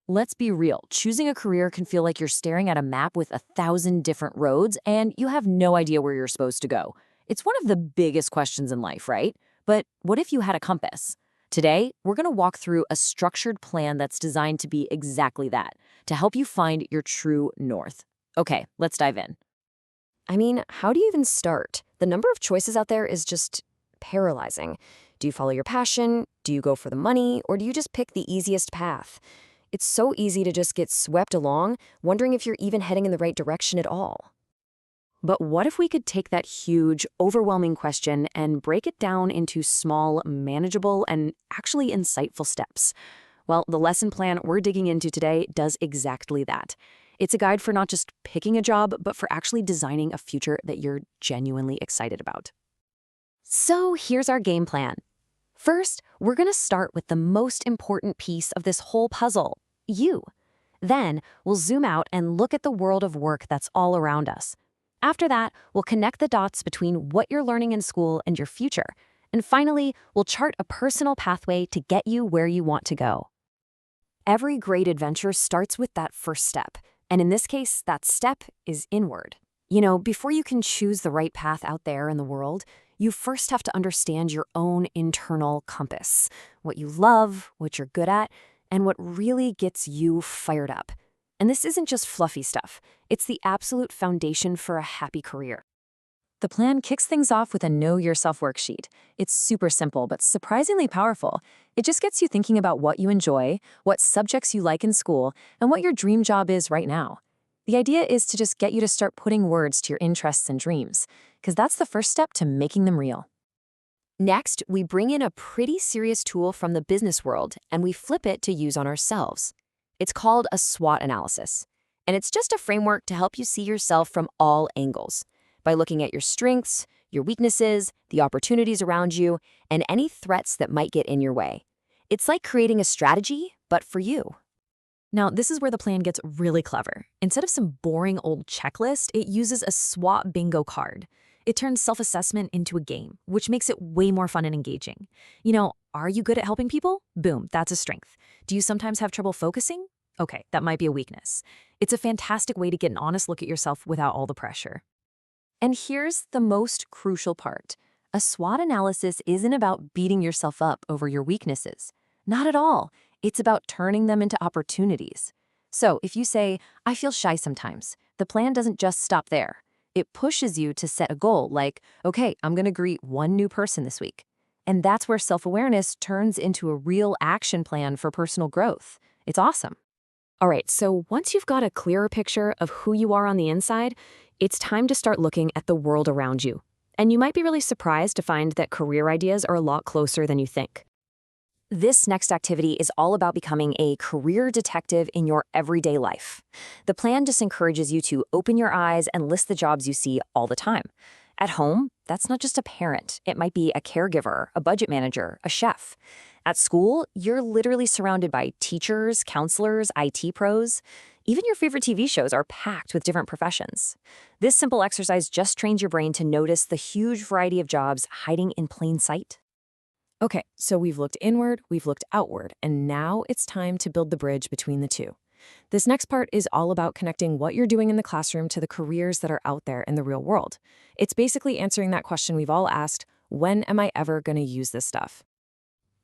Let's be real, choosing a career can feel like you're staring at a map with 1,000 different roads and you have no idea where you're supposed to go. It's one of the biggest questions in life, right? But what if you had a compass? Today, we're going to walk through a structured plan that's designed to be exactly that, to help you find your true north. Okay, let's dive in. How do you even start? The number of choices out there is just paralyzing. Do you follow your passion? Do you go for the money? Or do you just pick the easiest path? It's so easy to just get swept along, wondering if you're even heading in the right direction at all. But what if we could take that huge, overwhelming question and break it down into small, manageable, and actually insightful steps? Well, the lesson plan we're digging into today does exactly that. It's a guide for not just picking a job, but for actually designing a future that you're genuinely excited about. So here's our game plan. First, we're going to start with the most important piece of this whole puzzle, you. Then, we'll zoom out and look at the world of work that's all around us. After that, we'll connect the dots between what you're learning in school and your future. And finally, we'll chart a personal pathway to get you where you want to go. Every great adventure starts with that first step. And in this case, that step is inward. Before you can choose the right path out there in the world, you first have to understand your own internal compass, what you love, what you're good at, and what really gets you fired up. And this isn't just fluffy stuff. It's the absolute foundation for a happy career. The plan kicks things off with a Know Yourself worksheet. It's super simple, but surprisingly powerful. It just gets you thinking about what you enjoy, what subjects you like in school, and what your dream job is right now. The idea is to just get you to start putting words to your interests and dreams, because that's the first step to making them real. Next, we bring in a pretty serious tool from the business world and we flip it to use on ourselves. It's called a SWOT analysis, and it's just a framework to help you see yourself from all angles. By looking at your strengths, your weaknesses, the opportunities around you, and any threats that might get in your way. It's like creating a strategy, but for you. Now, this is where the plan gets really clever. Instead of some boring old checklist, it uses a SWOT bingo card. It turns self-assessment into a game, which makes it way more fun and engaging. Are you good at helping people? Boom, that's a strength. Do you sometimes have trouble focusing? Okay, that might be a weakness. It's a fantastic way to get an honest look at yourself without all the pressure. And here's the most crucial part. A SWOT analysis isn't about beating yourself up over your weaknesses. Not at all. It's about turning them into opportunities. So if you say, I feel shy sometimes, the plan doesn't just stop there. It pushes you to set a goal like, okay, I'm going to greet one new person this week. And that's where self-awareness turns into a real action plan for personal growth. It's awesome. All right, so once you've got a clearer picture of who you are on the inside, it's time to start looking at the world around you. And you might be really surprised to find that career ideas are a lot closer than you think. This next activity is all about becoming a career detective in your everyday life. The plan just encourages you to open your eyes and list the jobs you see all the time. At home, that's not just a parent. It might be a caregiver, a budget manager, a chef. At school, you're literally surrounded by teachers, counselors, IT pros. Even your favorite TV shows are packed with different professions. This simple exercise just trains your brain to notice the huge variety of jobs hiding in plain sight. Okay, so we've looked inward, we've looked outward, and now it's time to build the bridge between the two. This next part is all about connecting what you're doing in the classroom to the careers that are out there in the real world. It's basically answering that question we've all asked, when am I ever going to use this stuff?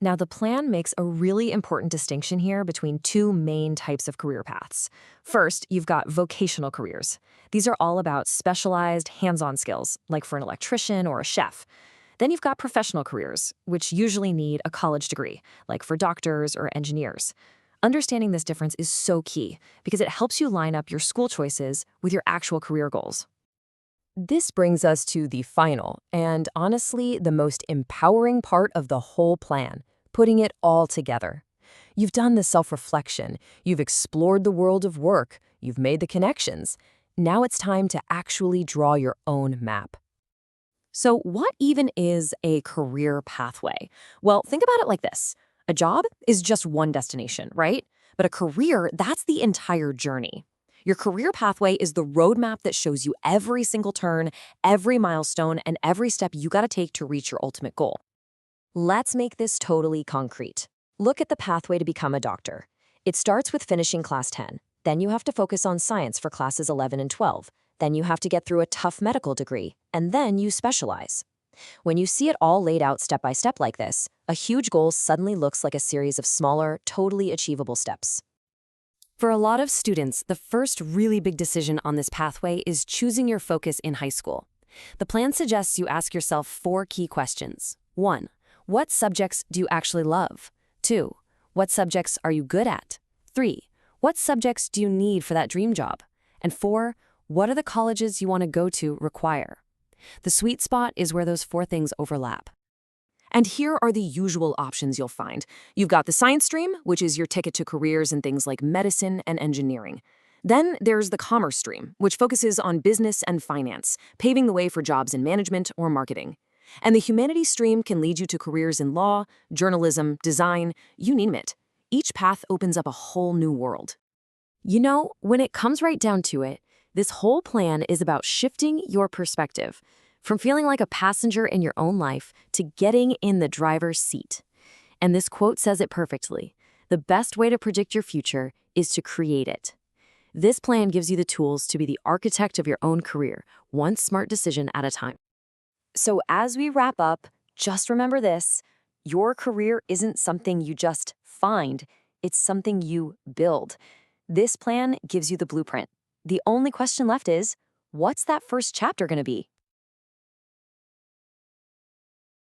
Now, the plan makes a really important distinction here between two main types of career paths. First, you've got vocational careers. These are all about specialized, hands-on skills, like for an electrician or a chef. Then you've got professional careers, which usually need a college degree, like for doctors or engineers. Understanding this difference is so key because it helps you line up your school choices with your actual career goals. This brings us to the final, and honestly, the most empowering part of the whole plan, putting it all together. You've done the self-reflection, you've explored the world of work, you've made the connections. Now it's time to actually draw your own map. So what even is a career pathway? Well, think about it like this. A job is just one destination, right? But a career, that's the entire journey. Your career pathway is the roadmap that shows you every single turn, every milestone, and every step you gotta take to reach your ultimate goal. Let's make this totally concrete. Look at the pathway to become a doctor. It starts with finishing class 10. Then you have to focus on science for classes 11 and 12. Then you have to get through a tough medical degree, and then you specialize. When you see it all laid out step by step like this, a huge goal suddenly looks like a series of smaller, totally achievable steps. For a lot of students, the first really big decision on this pathway is choosing your focus in high school. The plan suggests you ask yourself 4 key questions. 1. What subjects do you actually love? 2. What subjects are you good at? 3. What subjects do you need for that dream job? And 4. What are the colleges you want to go to require? The sweet spot is where those 4 things overlap. And here are the usual options you'll find. You've got the science stream, which is your ticket to careers in things like medicine and engineering. Then there's the commerce stream, which focuses on business and finance, paving the way for jobs in management or marketing. And the humanities stream can lead you to careers in law, journalism, design, you name it. Each path opens up a whole new world. You know, when it comes right down to it, this whole plan is about shifting your perspective from feeling like a passenger in your own life to getting in the driver's seat. And this quote says it perfectly. The best way to predict your future is to create it. This plan gives you the tools to be the architect of your own career, one smart decision at a time. So as we wrap up, just remember this: your career isn't something you just find, it's something you build. This plan gives you the blueprint. The only question left is, what's that first chapter going to be?